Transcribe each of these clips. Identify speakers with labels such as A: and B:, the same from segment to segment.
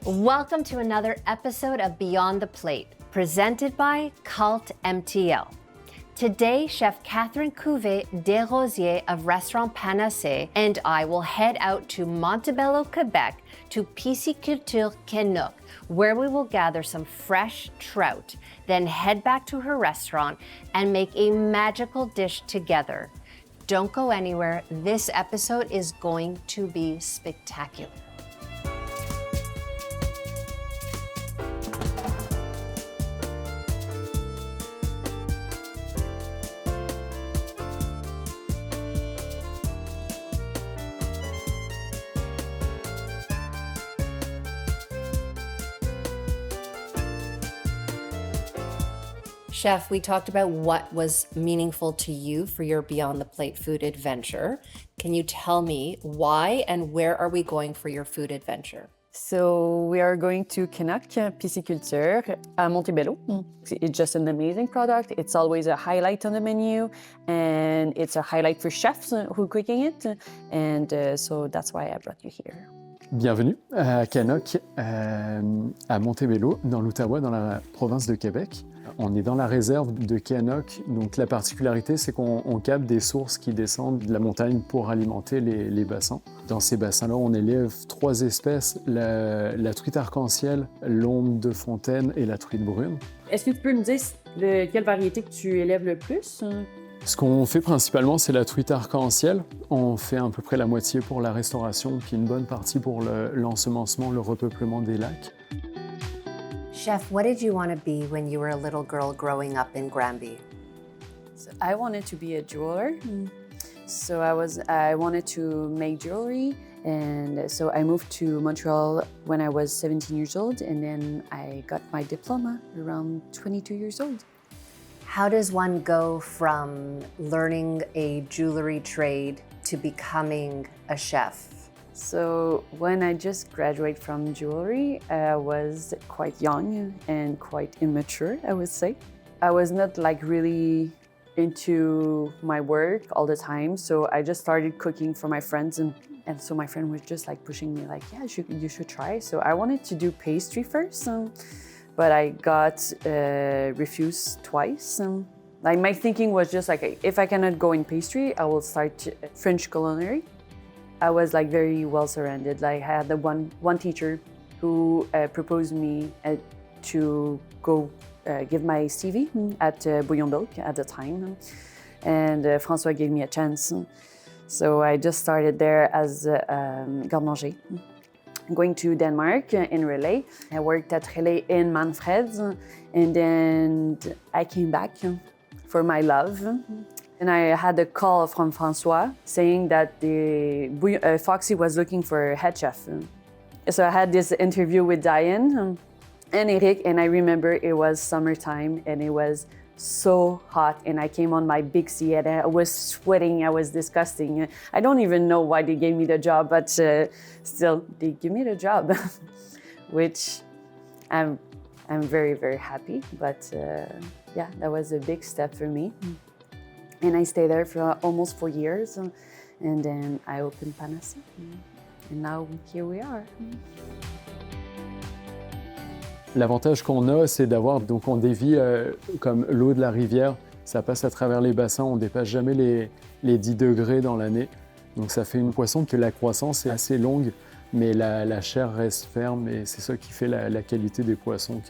A: Welcome to another episode of Beyond the Plate, presented by Cult MTL. Today, Chef Catherine Couvet Desrosiers of Restaurant Panacee and I will head out to Montebello, Quebec to Pisciculture Kenauk, where we will gather some fresh trout, then head back to her restaurant and make a magical dish together. Don't go anywhere. This episode is going to be spectacular. Chef, we talked about what was meaningful to you for your Beyond the Plate food adventure. Can you tell me why and where are we going for your food adventure?
B: So we are going to Kenauk Pisciculture at Montebello. It's just an amazing product. It's always a highlight on the menu, and it's a highlight for chefs who are cooking it. And so that's why I brought you here.
C: Bienvenue à Kenauk, à Montebello, dans l'Outaouais, dans la province de Québec. On est dans la réserve de Kenauk, donc la particularité c'est qu'on capte des sources qui descendent de la montagne pour alimenter les bassins. Dans ces bassins-là, on élève 3 espèces, la truite arc-en-ciel, l'ombre de fontaine et la truite brune.
B: Est-ce que tu peux me dire quelle variété que tu élèves le plus?
C: Ce qu'on fait principalement, c'est la truite arc-en-ciel. On fait à peu près la moitié pour la restauration, puis une bonne partie pour l'ensemencement, le repeuplement des lacs.
A: Chef, what did you want to be when you were a little girl growing up in Granby?
B: So I wanted to be a jeweler. So I wanted to make jewelry, and so I moved to Montreal when I was 17 years old, and then I got my diploma around 22 years old.
A: How does one go from learning a jewelry trade to becoming a chef?
B: So when I just graduated from jewelry, I was quite young and quite immature, I would say. I was not like really into my work all the time, so I just started cooking for my friends, and so my friend was just like pushing me like, yeah, you should try. So I wanted to do pastry first, but I got refused twice. Like my thinking was just like, if I cannot go in pastry, I will start French culinary. I was like very well surrounded. Like I had the one teacher who proposed me to go give my CV at Bouillon-Bilk at the time, and François gave me a chance. So I just started there as garde-manger. Going to Denmark in Relais. I worked at Relais in Manfred's, and then I came back for my love. And I had a call from François saying that Foxy was looking for a head chef. So I had this interview with Diane and Eric, and I remember it was summertime and it was so hot, and I came on my big sea and I was sweating, I was disgusting. I don't even know why they gave me the job, but still, they gave me the job, which I'm very, very happy. But yeah, that was a big step for me. And I stayed there for almost 4 years, and then I opened Panacee, and now here we are.
C: L'avantage qu'on a, c'est d'avoir, donc on dévie comme l'eau de la rivière, ça passe à travers les bassins, on ne dépasse jamais les 10 degrés dans l'année. Donc ça fait une poisson que la croissance est assez longue, mais la chair reste ferme, et c'est ça qui fait la qualité des poissons,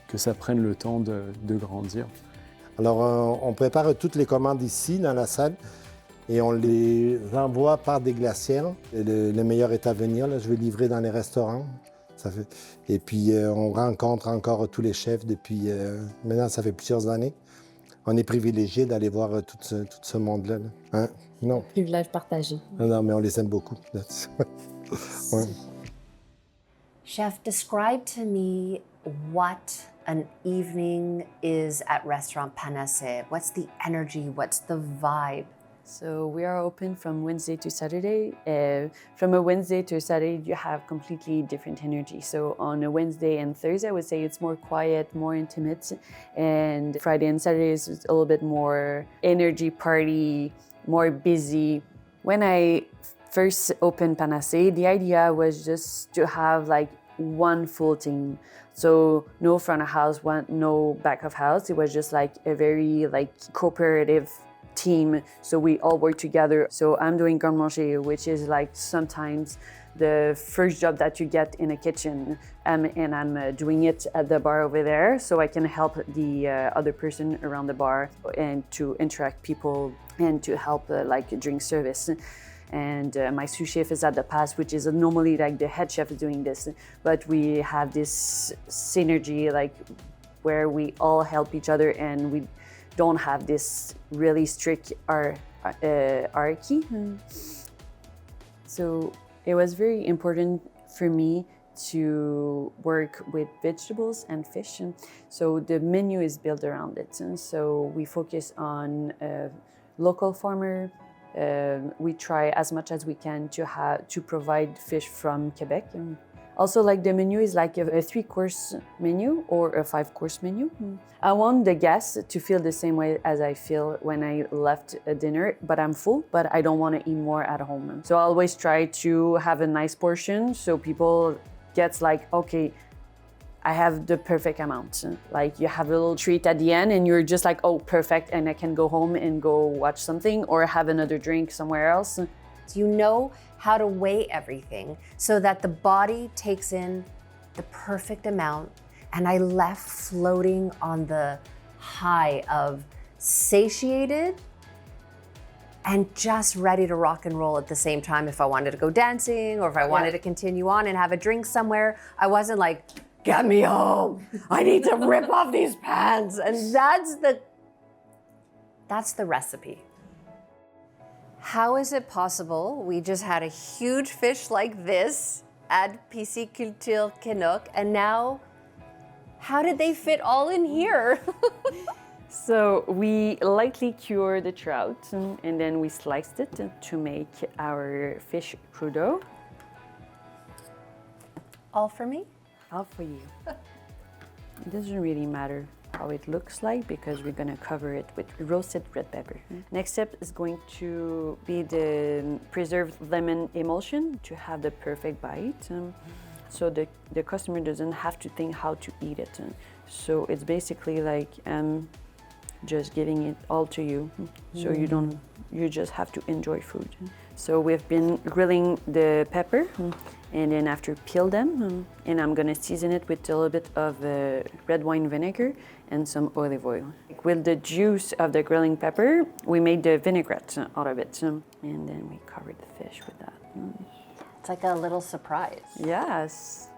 C: que ça prenne le temps de grandir.
D: Alors, on prépare toutes les commandes ici, dans la salle, et on les envoie par des glacières. Le meilleur est à venir, là, je vais livrer dans les restaurants. Et puis, on rencontre encore tous les chefs depuis... maintenant, ça fait plusieurs années. On est privilégiés d'aller voir tout ce monde-là. Hein? Non.
B: Privilège partagé.
D: Non, mais on les aime beaucoup. Ouais.
A: Chef, describe to me what an evening is at Restaurant Panacee. What's the energy? What's the vibe?
B: So we are open from Wednesday to Saturday. From a Wednesday to a Saturday, you have completely different energy. So on a Wednesday and Thursday, I would say it's more quiet, more intimate. And Friday and Saturday is a little bit more energy party, more busy. When I first opened Panacee, the idea was just to have like one full team. So no front of house, no back of house. It was just like a very like cooperative team. So we all work together. So I'm doing garde manger, which is like sometimes the first job that you get in a kitchen, and I'm doing it at the bar over there, so I can help the other person around the bar and to interact people and to help like drink service. And my sous chef is at the pass, which is normally like the head chef is doing this, but we have this synergy like where we all help each other and we don't have this really strict hierarchy. So it was very important for me to work with vegetables and fish. So the menu is built around it. And so we focus on local farmer. We try as much as we can to provide fish from Quebec. Also, like the menu is like a 3-course menu or a 5-course menu. I want the guests to feel the same way as I feel when I left a dinner, but I'm full, but I don't want to eat more at home. So I always try to have a nice portion so people get like, okay, I have the perfect amount. Like you have a little treat at the end and you're just like, oh, perfect, and I can go home and go watch something or have another drink somewhere else.
A: You know how to weigh everything so that the body takes in the perfect amount. And I left floating on the high of satiated and just ready to rock and roll at the same time. If I wanted to go dancing or if I wanted to continue on and have a drink somewhere, I wasn't like, get me home. I need to rip off these pants. And that's the recipe. How is it possible? We just had a huge fish like this at Pisciculture Kenauk, and now how did they fit all in here?
B: So we lightly cured the trout and then we sliced it to make our fish crudo.
A: All for me?
B: All for you. It doesn't really matter how it looks like because we're gonna cover it with roasted red pepper. Next step is going to be the preserved lemon emulsion to have the perfect bite. So the customer doesn't have to think how to eat it. So it's basically like just giving it all to you. So you just have to enjoy food. So we've been grilling the pepper and then after peel them and I'm gonna season it with a little bit of red wine vinegar and some olive oil. With the juice of the grilling pepper, we made the vinaigrette out of it and then we covered the fish with that.
A: It's like a little surprise.
B: Yes.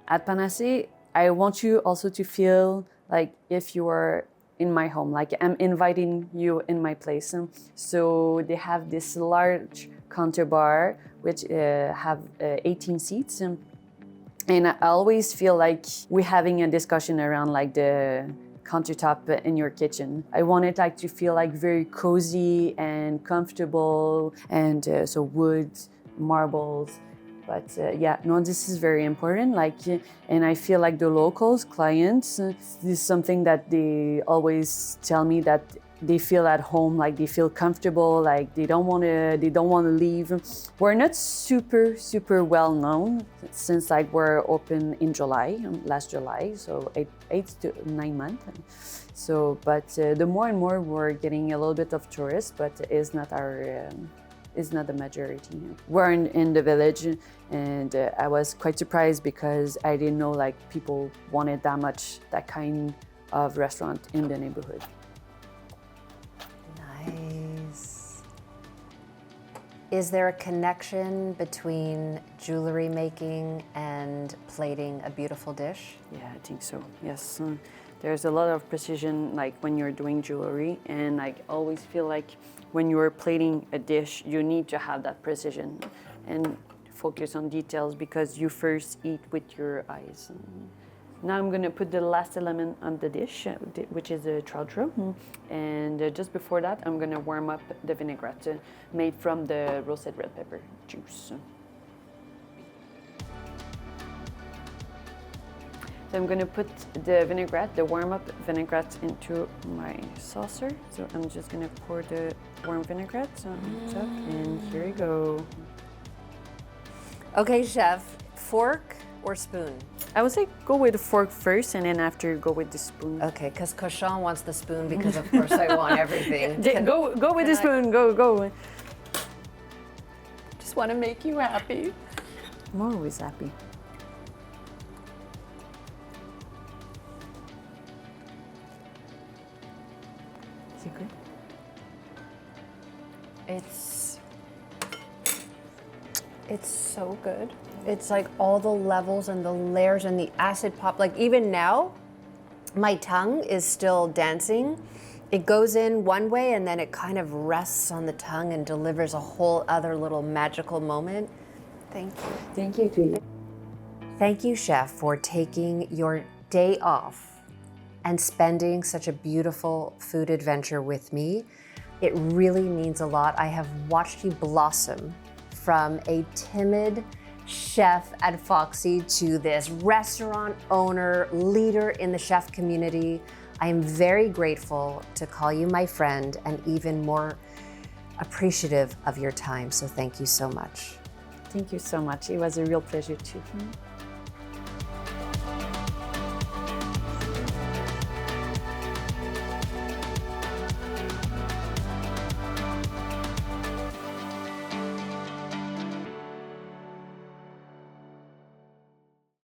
B: At Panacee, I want you also to feel like if you are in my home, like I'm inviting you in my place. So they have this large counter bar, which have 18 seats. And I always feel like we're having a discussion around like the countertop in your kitchen. I want it like to feel like very cozy and comfortable, and so wood, marbles. But this is very important. And I feel like the locals, clients, this is something that they always tell me that they feel at home, like they feel comfortable, like they don't want to leave. We're not super well known since like we're open in July, last July, so 8 to 9 months. So, but the more and more we're getting a little bit of tourists, but it's not the majority. We're in the village, and I was quite surprised because I didn't know like people wanted that kind of restaurant in the neighborhood.
A: Nice. Is there a connection between jewelry making and plating a beautiful dish?
B: Yeah, I think so. Yes. There's a lot of precision like when you're doing jewelry, and I always feel like when you're plating a dish, you need to have that precision and focus on details because you first eat with your eyes. Now I'm gonna put the last element on the dish, which is a trout roux. And just before that, I'm gonna warm up the vinaigrette made from the roasted red pepper juice. So I'm gonna put the vinaigrette, the warm-up vinaigrette into my saucer. So I'm just gonna pour the warm vinaigrette on top, and here we go.
A: Okay, chef, fork or spoon?
B: I would say go with the fork first, and then after go with the spoon.
A: Okay, because Cochon wants the spoon because of course I want everything.
B: Go with the spoon, go. Just want to make you happy. I'm always happy. Is it good?
A: It's so good. It's like all the levels and the layers and the acid pop. Like even now, my tongue is still dancing. It goes in one way and then it kind of rests on the tongue and delivers a whole other little magical moment. Thank you.
B: Thank you, Julie.
A: Thank you, chef, for taking your day off and spending such a beautiful food adventure with me. It really means a lot. I have watched you blossom from a timid chef at Foxy to this restaurant owner, leader in the chef community. I am very grateful to call you my friend and even more appreciative of your time. So thank you so much.
B: Thank you so much. It was a real pleasure too.